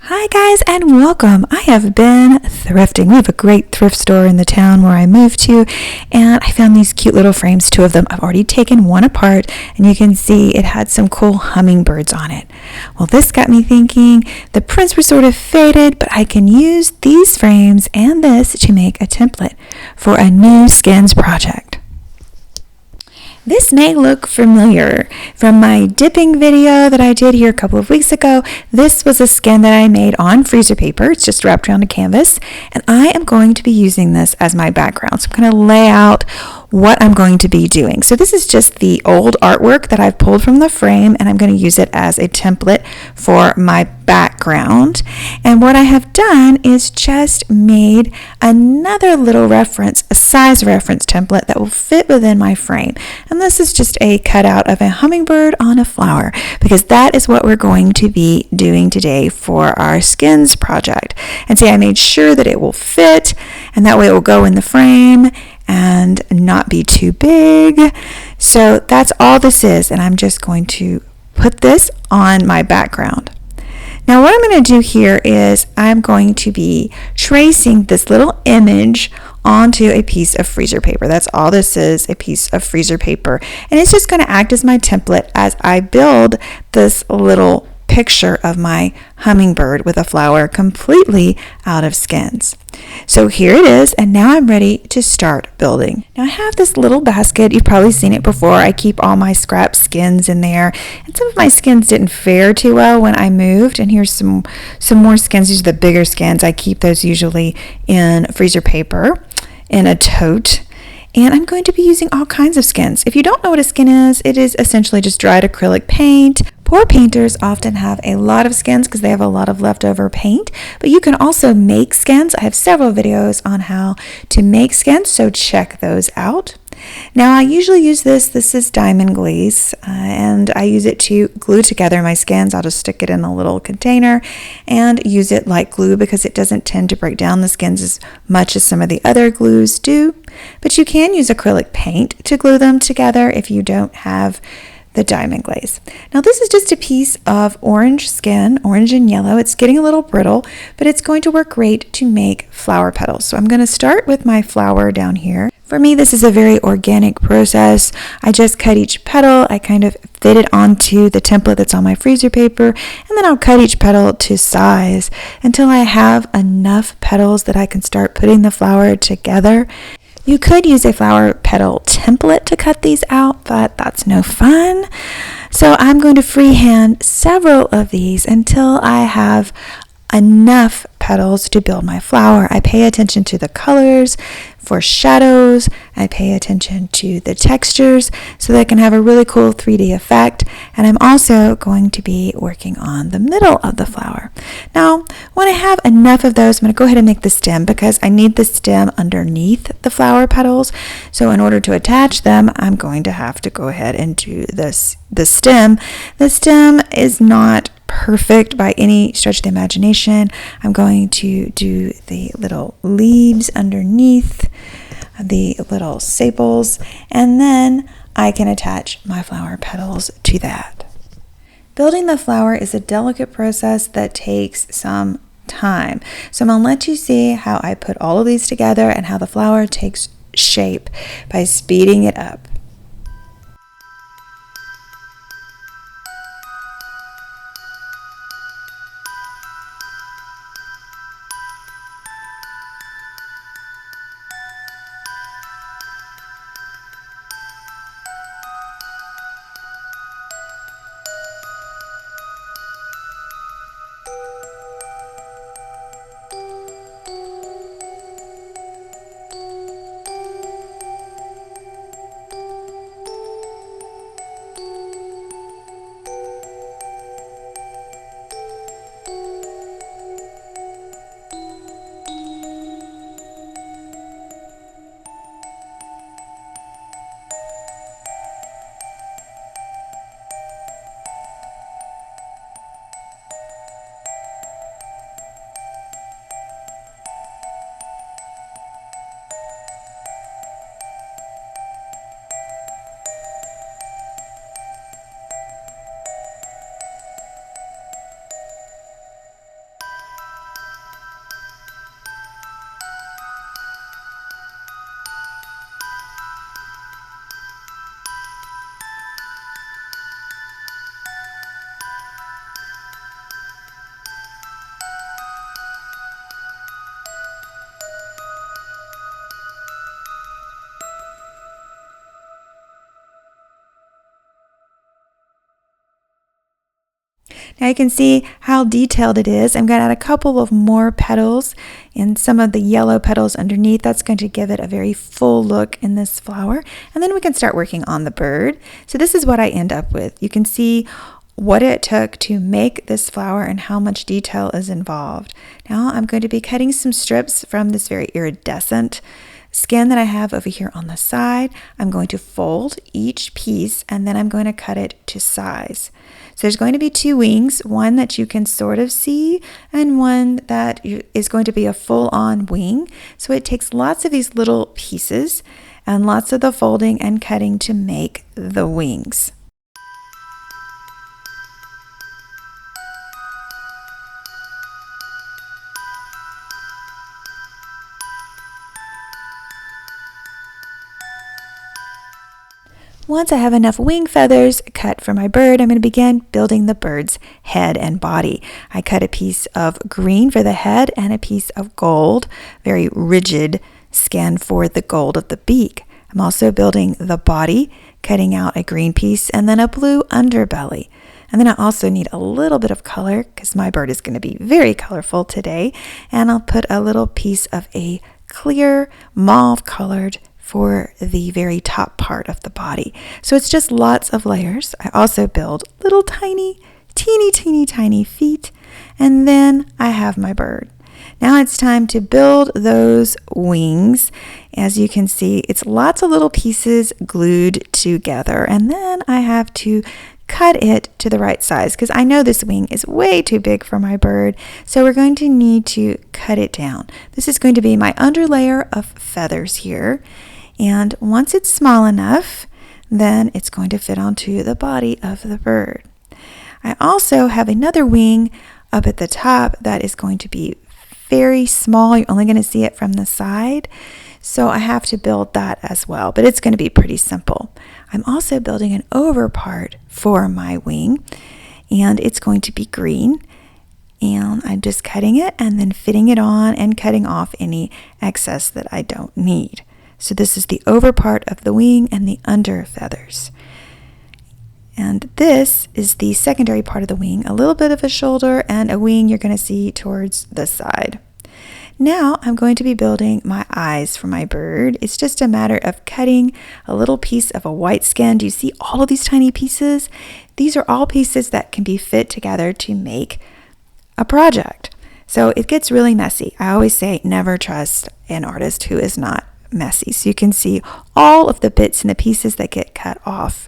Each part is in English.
Hi guys and welcome. I have been thrifting. We have a great thrift store in the town where I moved to, and I found these cute little frames, two of them. I've already taken one apart and you can see it had some cool hummingbirds on it. Well, this got me thinking. The prints were sort of faded, but I can use these frames and this to make a template for a new skins project. This may look familiar from my dipping video that I did here a couple of weeks ago. This was a skin that I made on freezer paper. It's just wrapped around a canvas, and I am going to be using this as my background. So I'm going to lay out what I'm going to be doing. So this is just the old artwork that I've pulled from the frame, and I'm going to use it as a template for my background. And what I have done is just made another little reference, a size reference template that will fit within my frame. And this is just a cutout of a hummingbird on a flower, because that is what we're going to be doing today for our skins project. And see, I made sure that it will fit, and that way it will go in the frame and not be too big. So that's all this is, and I'm just going to put this on my background. Now what I'm going to do here is I'm going to be tracing this little image onto a piece of freezer paper. That's all this is, a piece of freezer paper. And it's just going to act as my template as I build this little picture of my hummingbird with a flower completely out of skins. So here it is, and now I'm ready to start building. Now I have this little basket. You've probably seen it before. I keep all my scrap skins in there, and some of my skins didn't fare too well when I moved, and here's some more skins. These are the bigger skins. I keep those usually in freezer paper in a tote. And I'm going to be using all kinds of skins. If you don't know what a skin is, it is essentially just dried acrylic paint. Poor painters often have a lot of skins because they have a lot of leftover paint, but you can also make skins. I have several videos on how to make skins, so check those out. Now I usually use this is diamond glaze, and I use it to glue together my skins. I'll just stick it in a little container and use it like glue because it doesn't tend to break down the skins as much as some of the other glues do. But you can use acrylic paint to glue them together if you don't have the diamond glaze. Now this is just a piece of orange skin, orange and yellow. It's getting a little brittle, but it's going to work great to make flower petals. So I'm going to start with my flower down here. For me, this is a very organic process. I just cut each petal. I kind of fit it onto the template that's on my freezer paper, and then I'll cut each petal to size until I have enough petals that I can start putting the flower together. You could use a flower petal template to cut these out, but that's no fun. So I'm going to freehand several of these until I have enough petals to build my flower. I pay attention to the colors for shadows. I pay attention to the textures so that I can have a really cool 3D effect. And I'm also going to be working on the middle of the flower. Now, when I have enough of those, I'm going to go ahead and make the stem because I need the stem underneath the flower petals. So in order to attach them, I'm going to have to go ahead and do the stem. The stem is not perfect by any stretch of the imagination. I'm going to do the little leaves underneath, the little sepals, and then I can attach my flower petals to that. Building the flower is a delicate process that takes some time. So I'm going to let you see how I put all of these together and how the flower takes shape by speeding it up. Now you can see how detailed it is. I'm going to add a couple of more petals and some of the yellow petals underneath. That's going to give it a very full look in this flower. And then we can start working on the bird. So this is what I end up with. You can see what it took to make this flower and how much detail is involved. Now I'm going to be cutting some strips from this very iridescent skin that I have over here on the side. I'm going to fold each piece and then I'm going to cut it to size. So there's going to be two wings, one that you can sort of see and one that is going to be a full-on wing. So it takes lots of these little pieces and lots of the folding and cutting to make the wings. Once I have enough wing feathers cut for my bird, I'm going to begin building the bird's head and body. I cut a piece of green for the head and a piece of gold, very rigid skin for the gold of the beak. I'm also building the body, cutting out a green piece and then a blue underbelly. And then I also need a little bit of color because my bird is going to be very colorful today. And I'll put a little piece of a clear mauve colored for the very top part of the body. So it's just lots of layers. I also build little tiny, teeny feet, and then I have my bird. Now it's time to build those wings. As you can see, it's lots of little pieces glued together, and then I have to cut it to the right size because I know this wing is way too big for my bird, so we're going to need to cut it down. This is going to be my underlayer of feathers here. And once it's small enough, then it's going to fit onto the body of the bird. I also have another wing up at the top that is going to be very small. You're only going to see it from the side. So I have to build that as well, but it's going to be pretty simple. I'm also building an over part for my wing, and it's going to be green. And I'm just cutting it and then fitting it on and cutting off any excess that I don't need. So this is the over part of the wing and the under feathers. And this is the secondary part of the wing, a little bit of a shoulder and a wing you're going to see towards the side. Now I'm going to be building my eyes for my bird. It's just a matter of cutting a little piece of a white skin. Do you see all of these tiny pieces? These are all pieces that can be fit together to make a project. So it gets really messy. I always say never trust an artist who is not messy. So you can see all of the bits and the pieces that get cut off.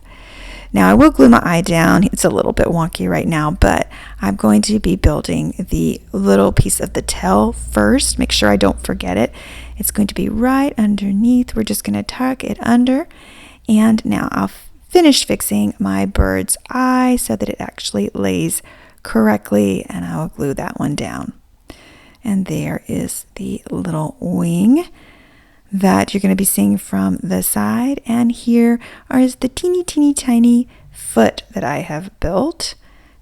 Now I will glue my eye down. It's a little bit wonky right now, but I'm going to be building the little piece of the tail first. Make sure I don't forget it. It's going to be right underneath. We're just going to tuck it under. And now I'll finish fixing my bird's eye so that it actually lays correctly, and I will glue that one down. And there is the little wing that you're going to be seeing from the side, and here is the teeny tiny foot that I have built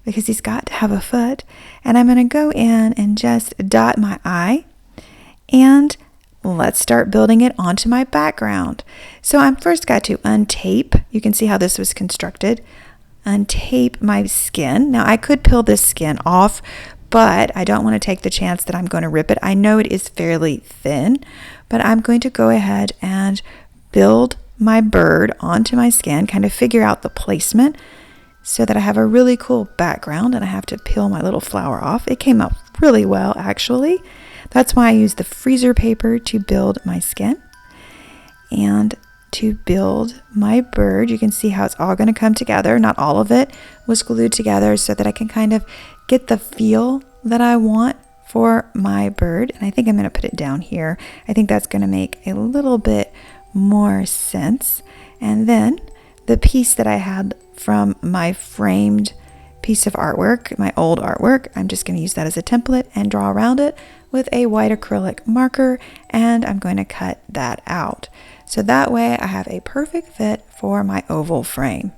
because he's got to have a foot. And I'm going to go in and just dot my eye, and let's start building it onto my background. So I'm first got to untape. You can see how this was constructed. Untape my skin. Now I could peel this skin off, but I don't want to take the chance that I'm going to rip it. I know it is fairly thin, but I'm going to go ahead and build my bird onto my skin, kind of figure out the placement so that I have a really cool background, and I have to peel my little flower off. It came out really well, actually. That's why I use the freezer paper to build my skin. And to build my bird, you can see how it's all going to come together. Not all of it was glued together so that I can kind of get the feel that I want for my bird. And I think I'm going to put it down here. I think that's going to make a little bit more sense. And then the piece that I had from my framed piece of artwork, my old artwork, I'm just going to use that as a template and draw around it with a white acrylic marker, and I'm going to cut that out. So that way I have a perfect fit for my oval frame.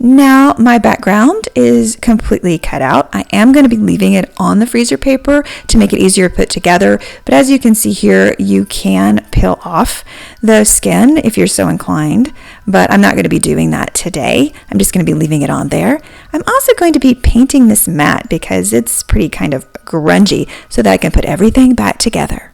Now my background is completely cut out. I am going to be leaving it on the freezer paper to make it easier to put together. But as you can see here, you can peel off the skin if you're so inclined. But I'm not going to be doing that today. I'm just going to be leaving it on there. I'm also going to be painting this mat because it's pretty kind of grungy so that I can put everything back together.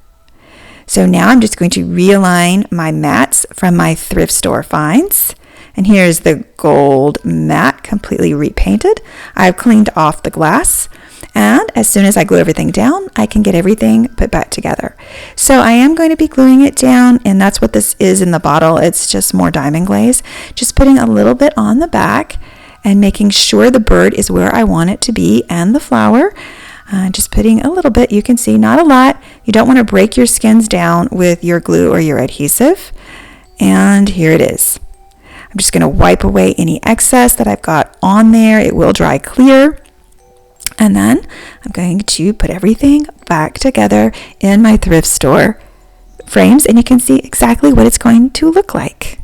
So now I'm just going to realign my mats from my thrift store finds. And here's the gold mat completely repainted. I've cleaned off the glass, and as soon as I glue everything down, I can get everything put back together. So I am going to be gluing it down, and that's what this is in the bottle. It's just more diamond glaze. Just putting a little bit on the back and making sure the bird is where I want it to be and the flower. Just putting a little bit, you can see, not a lot. You don't want to break your skins down with your glue or your adhesive. And here it is. I'm just going to wipe away any excess that I've got on there. It will dry clear. And then I'm going to put everything back together in my thrift store frames, and you can see exactly what it's going to look like.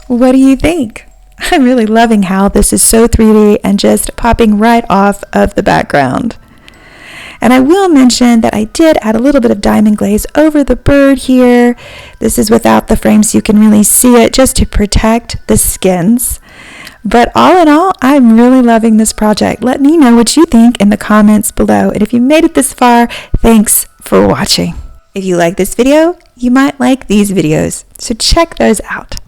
What do you think? I'm really loving how this is so 3D and just popping right off of the background. And I will mention that I did add a little bit of diamond glaze over the bird here. This is without the frame so you can really see it, just to protect the skins. But all in all, I'm really loving this project. Let me know what you think in the comments below. And if you made it this far, thanks for watching. If you like this video, you might like these videos, so check those out.